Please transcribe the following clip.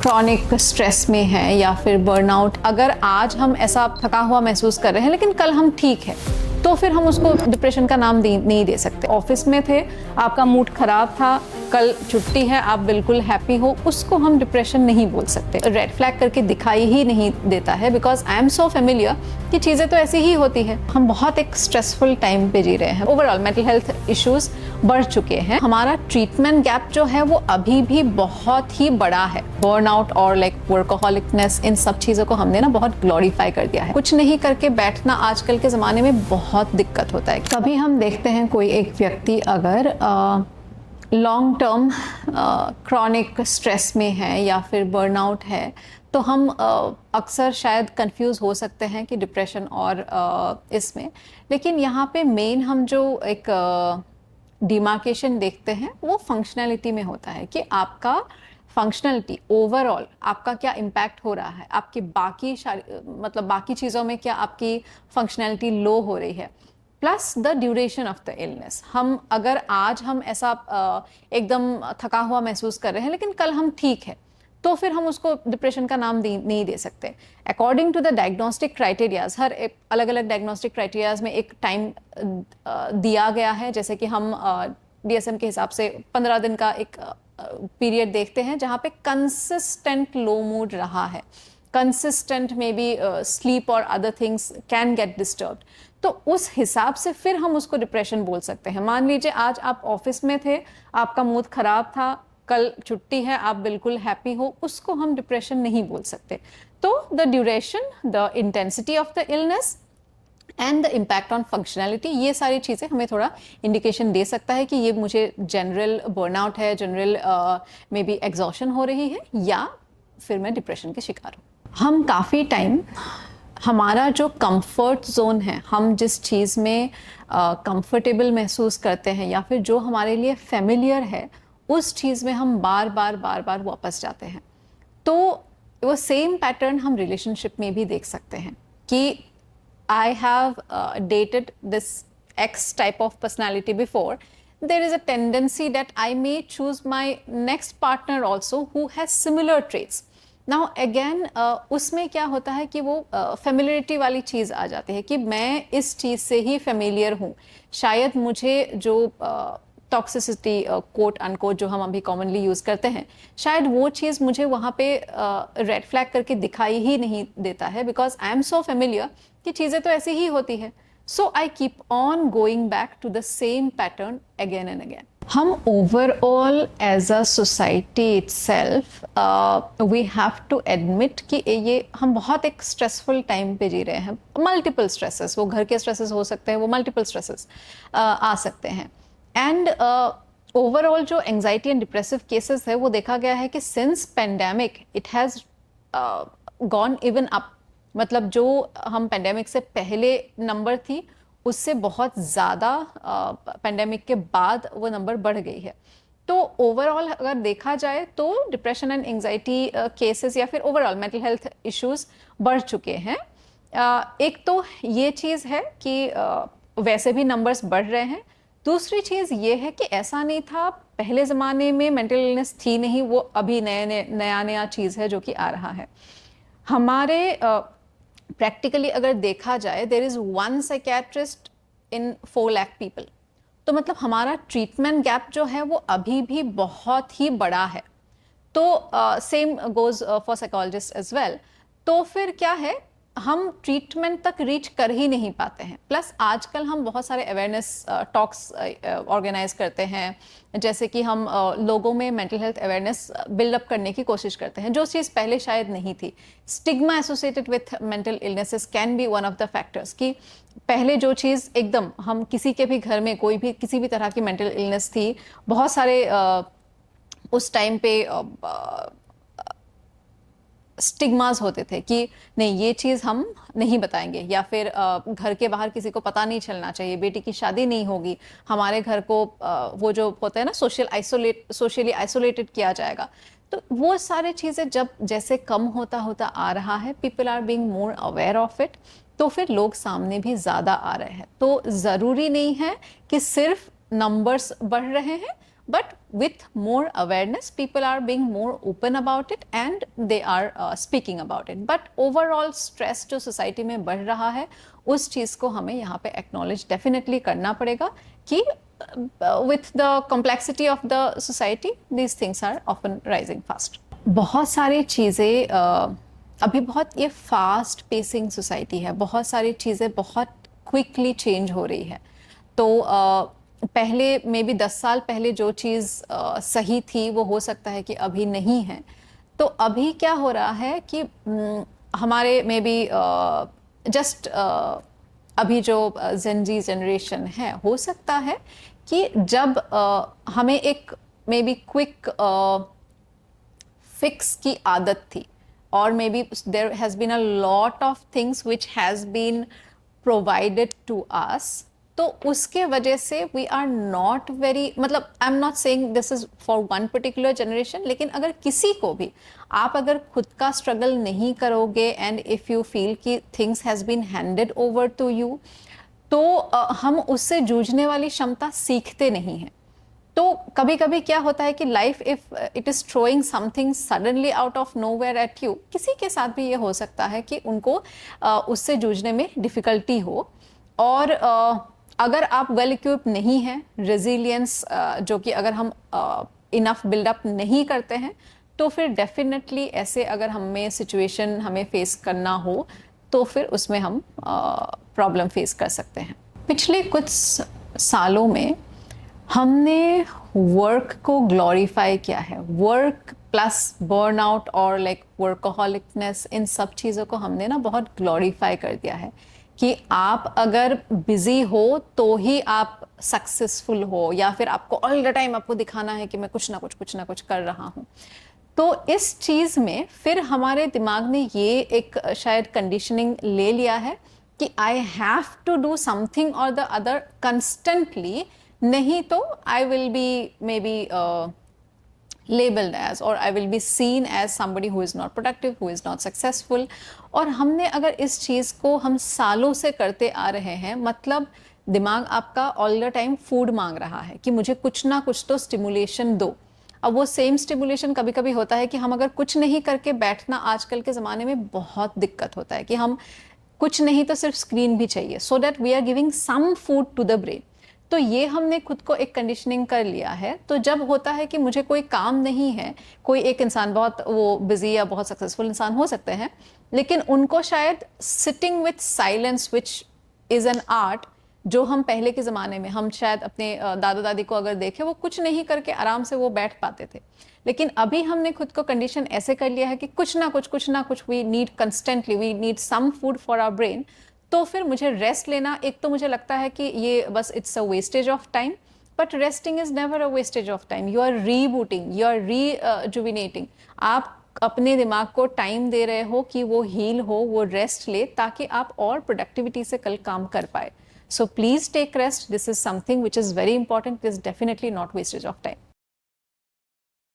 Chronic stress में है या फिर बर्नआउट, अगर आज हम ऐसा थका हुआ महसूस कर रहे हैं लेकिन कल हम ठीक है, तो फिर हम उसको डिप्रेशन का नाम नहीं दे सकते। ऑफिस में थे, आपका मूड खराब था, कल छुट्टी है, आप बिल्कुल हैप्पी हो, उसको हम डिप्रेशन नहीं बोल सकते। रेड फ्लैग करके दिखाई ही नहीं देता है, because I am so familiar कि चीज़ें तो ऐसी ही होती है। हम बहुत एक स्ट्रेसफुल टाइम पे जी रहे हैं। ओवरऑल मेंटल हेल्थ इश्यूज बढ़ चुके हैं। हमारा ट्रीटमेंट गैप जो है वो अभी भी बहुत ही बड़ा है। बर्नआउट और लाइक वर्कोहॉलिकनेस, इन सब चीज़ों को हमने ना बहुत ग्लोरीफाई कर दिया है। कुछ नहीं करके बैठना आजकल के ज़माने में बहुत दिक्कत होता है। कभी हम देखते हैं कोई एक व्यक्ति अगर लॉन्ग टर्म क्रॉनिक स्ट्रेस में है या फिर बर्नआउट है, तो हम अक्सर शायद कंफ्यूज हो सकते हैं कि डिप्रेशन और इसमें। लेकिन यहाँ पे मेन हम जो एक डिमार्केशन देखते हैं वो फंक्शनैलिटी में होता है कि आपका फंक्शनलिटी ओवरऑल आपका क्या इम्पैक्ट हो रहा है, आपकी बाकी मतलब बाकी चीज़ों में क्या आपकी फंक्शनैलिटी लो हो रही है, plus the duration of the illness. हम अगर आज हम ऐसा एकदम थका हुआ महसूस कर रहे हैं लेकिन कल हम ठीक है, तो फिर हम उसको डिप्रेशन का नाम नहीं दे सकते। According to the diagnostic criterias, हर एक अलग अलग डायग्नोस्टिक क्राइटेरियाज में एक टाइम दिया गया है। जैसे कि हम DSM के हिसाब से 15 दिन का एक पीरियड देखते हैं जहाँ पे कंसिस्टेंट लो मूड रहा है, कंसिस्टेंट मे बी स्लीप और other things can get disturbed, तो उस हिसाब से फिर हम उसको डिप्रेशन बोल सकते हैं। मान लीजिए आज आप ऑफिस में थे, आपका मूड खराब था, कल छुट्टी है, आप बिल्कुल हैप्पी हो, उसको हम डिप्रेशन नहीं बोल सकते। तो the duration, the intensity of the illness and the impact on functionality, ये सारी चीज़ें हमें थोड़ा इंडिकेशन दे सकता है कि ये मुझे जनरल बर्नआउट है, जनरल मे बी एग्जॉशन हो रही है, या फिर मैं डिप्रेशन के शिकार हूँ। हम काफ़ी टाइम हमारा जो कंफर्ट जोन है, हम जिस चीज़ में कंफर्टेबल महसूस करते हैं या फिर जो हमारे लिए फेमिलियर है, उस चीज़ में हम बार बार वापस जाते हैं। तो वो सेम पैटर्न हम रिलेशनशिप में भी देख सकते हैं कि I have dated this X type of personality before. There is a tendency that I may choose my next partner also who has similar traits. Now again उसमें क्या होता है कि वो familiarity वाली चीज़ आ जाती है कि मैं इस चीज़ से ही familiar हूँ। शायद मुझे जो टॉक्सिसिटी कोट अनकोट जो हम अभी कॉमनली यूज़ करते हैं, शायद वो चीज़ मुझे वहाँ पे रेड फ्लैग करके दिखाई ही नहीं देता है, because I am so familiar कि चीज़ें तो ऐसी ही होती है। So I keep on going back to the same pattern again and again. हम overall as a society itself we have to admit कि ये हम बहुत एक स्ट्रेसफुल टाइम पे जी रहे हैं। मल्टीपल स्ट्रेसेस, वो घर के स्ट्रेसेस हो सकते हैं, वो मल्टीपल स्ट्रेसेस आ सकते हैं। एंड ओवरऑल जो एंजाइटी एंड डिप्रेसिव केसेस है वो देखा गया है कि since pandemic it has gone even up. मतलब जो हम पेंडेमिक से पहले नंबर थी उससे बहुत ज़्यादा पेंडेमिक के बाद वो नंबर बढ़ गई है। तो ओवरऑल अगर देखा जाए तो डिप्रेशन एंड एंजाइटी केसेस या फिर ओवरऑल मेंटल हेल्थ इश्यूज बढ़ चुके हैं। एक तो ये चीज़ है कि वैसे भी नंबर्स बढ़ रहे हैं। दूसरी चीज़ ये है कि ऐसा नहीं था, पहले ज़माने में मेंटल इलनेस थी नहीं, वो अभी नया चीज़ है जो कि आ रहा है। हमारे प्रैक्टिकली अगर देखा जाए, there is 1 psychiatrist in 4 lakh people. तो मतलब हमारा ट्रीटमेंट गैप जो है वो अभी भी बहुत ही बड़ा है। तो same goes for psychologist as well. तो फिर क्या है, हम ट्रीटमेंट तक रीच कर ही नहीं पाते हैं। प्लस आजकल हम बहुत सारे अवेयरनेस टॉक्स ऑर्गेनाइज करते हैं, जैसे कि हम लोगों में मेंटल हेल्थ अवेयरनेस बिल्डअप करने की कोशिश करते हैं, जो चीज़ पहले शायद नहीं थी। Stigma associated with mental illnesses can be one of the factors कि पहले जो चीज़ एकदम हम किसी के भी घर में कोई भी किसी भी तरह की मेंटल इलनेस थी, बहुत सारे उस टाइम पे स्टिग्मास होते थे कि नहीं ये चीज़ हम नहीं बताएंगे, या फिर घर के बाहर किसी को पता नहीं चलना चाहिए, बेटी की शादी नहीं होगी, हमारे घर को वो जो होता है ना सोशली आइसोलेटेड किया जाएगा। तो वो सारी चीज़ें जब जैसे कम होता आ रहा है, people are being more aware of it, तो फिर लोग सामने भी ज़्यादा आ रहे हैं। तो ज़रूरी नहीं है कि सिर्फ नंबर्स बढ़ रहे हैं, but with more awareness people are being more open about it and they are speaking about it. But overall stress जो society में बढ़ रहा है उस चीज़ को हमें यहाँ पे acknowledge definitely करना पड़ेगा कि with the complexity of the society these things are often rising fast. बहुत सारी चीज़ें अभी बहुत ये फास्ट पेसिंग सोसाइटी है, बहुत सारी चीज़ें बहुत क्विकली चेंज हो रही है। तो पहले मे बी 10 साल पहले जो चीज़ सही थी वो हो सकता है कि अभी नहीं है। तो अभी क्या हो रहा है कि हमारे मे बी जस्ट अभी जो जेन जी जनरेशन है हो सकता है कि जब हमें एक मे बी क्विक फिक्स की आदत थी or maybe there has been a lot of things which has been provided to us, तो उसके वजह से we are not very, मतलब I'm not saying this is for one particular generation, लेकिन अगर किसी को भी आप अगर खुद का स्ट्रगल नहीं करोगे and if you feel कि things has been handed over to you, तो हम उससे जूझने वाली क्षमता सीखते नहीं हैं। तो कभी कभी क्या होता है कि life if it is throwing something suddenly out of nowhere at you, किसी के साथ भी ये हो सकता है कि उनको उससे जूझने में डिफिकल्टी हो। और अगर आप वेल इक्विप्ड नहीं हैं, रेजिलियंस जो कि अगर हम इनफ बिल्डअप नहीं करते हैं, तो फिर डेफिनेटली ऐसे अगर हमें सिचुएशन हमें फेस करना हो तो फिर उसमें हम प्रॉब्लम फेस कर सकते हैं। पिछले कुछ सालों में हमने वर्क को ग्लोरीफाई किया है, वर्क प्लस बर्नआउट और लाइक वर्कहोलिकनेस, इन सब चीज़ों को हमने ना बहुत ग्लोरीफाई कर दिया है कि आप अगर बिजी हो तो ही आप सक्सेसफुल हो, या फिर आपको ऑल द टाइम आपको दिखाना है कि मैं कुछ ना कुछ कर रहा हूँ। तो इस चीज़ में फिर हमारे दिमाग ने ये एक शायद कंडीशनिंग ले लिया है कि I have to do something और द अदर कंस्टेंटली, नहीं तो I will be maybe labeled as or I will be seen as somebody who is not productive, who is not successful। और हमने अगर इस चीज़ को हम सालों से करते आ रहे हैं, मतलब दिमाग आपका ऑल द टाइम फूड मांग रहा है कि मुझे कुछ ना कुछ तो स्टिमुलेशन दो। अब वो सेम स्टिमुलेशन कभी कभी होता है कि हम अगर कुछ नहीं करके बैठना, आजकल के ज़माने में बहुत दिक्कत होता है कि हम कुछ नहीं तो सिर्फ स्क्रीन भी चाहिए, so that we are giving some food to the brain. तो ये हमने खुद को एक कंडीशनिंग कर लिया है। तो जब होता है कि मुझे कोई काम नहीं है, कोई एक इंसान बहुत वो बिजी या बहुत सक्सेसफुल इंसान हो सकते हैं, लेकिन उनको शायद sitting with silence which is an art, जो हम पहले के ज़माने में हम शायद अपने दादा दादी को अगर देखें, वो कुछ नहीं करके आराम से वो बैठ पाते थे। लेकिन अभी हमने खुद को कंडीशन ऐसे कर लिया है कि कुछ ना कुछ we need constantly, we need some food for our brain. तो फिर मुझे रेस्ट लेना, एक तो मुझे लगता है कि ये बस it's a wastage of time, but resting is never a wastage of time. You are rebooting, you are rejuvenating. आप अपने दिमाग को टाइम दे रहे हो कि वो हील हो, वो रेस्ट ले, ताकि आप और प्रोडक्टिविटी से कल काम कर पाए। So please take rest, this is something which is very important, it is definitely not wastage of time.